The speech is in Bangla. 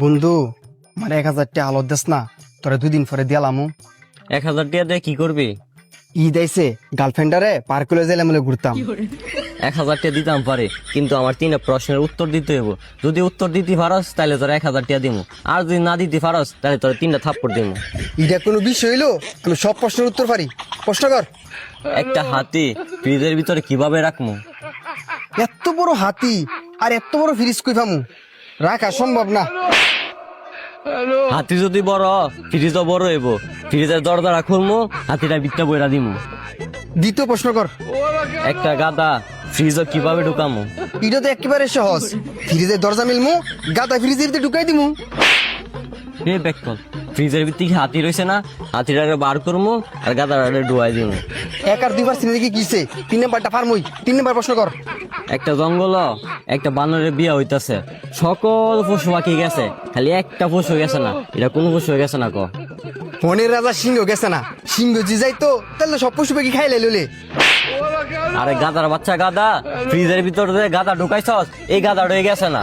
বন্ধু আমার 1000 টাকা আলো দেস না, তোরা 2 দিন পরে দিলামু। 1000 টাকা দিয়ে কি করবি? ঈদ আইছে, গার্লফ্রেন্ডারে পার্কে যাইলে মিলে ঘুরতাম। 1000 টাকা দিতাম পারে, কিন্তু আমার 3টা প্রশ্নের উত্তর দিতে হইব। যদি উত্তর দিতে পারস তাহলে তোর 1000 টাকা দিমু, আর যদি না দিতে পারস তাহলে তোর 3টা থাপ্পড় দিমু। এটা কোনো বিষয় হইলো? আমি সব প্রশ্নের উত্তর পারি, প্রশ্ন কর। একটা হাতি ফ্রিজের ভিতরে কিভাবে রাখমু? এত বড় হাতি আর এত বড় ফ্রিজ কই পামু? রাখা সম্ভব না। হাতি যদি বড়, ফ্রিজও বড় হইব। ফ্রিজের দরজাটা খুলমু, হাতিটা ভিতরে বইরা দিমু। দ্বিতীয় প্রশ্ন কর। একটা গাদা ফ্রিজও কিভাবে ঢুকামু? এটা তো একেবারে সহজ, ফ্রিজের দরজা মিলমু, গাদা ফ্রিজের ভিতরে ঢুকাই দিমু। হে বেকল, ফ্রিজের ভিতরে কি হাতি রইছে না? হাতিটারে বার করমু আর গাদাটারে ডুয়াই দিমু। 1 আর 2 বার সিনে দেখি কিছে, 3 নাম্বারটা পারমুই। 3 নাম্বার প্রশ্ন কর। একটা জঙ্গল, একটা বানরের বিয়া হইতাছে। সকল পশু পাখি গেছে, খালি একটা পশু গেছে না। এটা কোন পশু গেছে না ক? বনের রাজা সিংহ গেছে না, সিংহ জি যাইতো তাহলে সব পশু পাখি খাই লাইলে। আরে গাদার বাচ্চা গাদা, ফ্রিজের ভিতরে গাদা ঢুকাইছস, এই গাদা রয়ে গেছে না।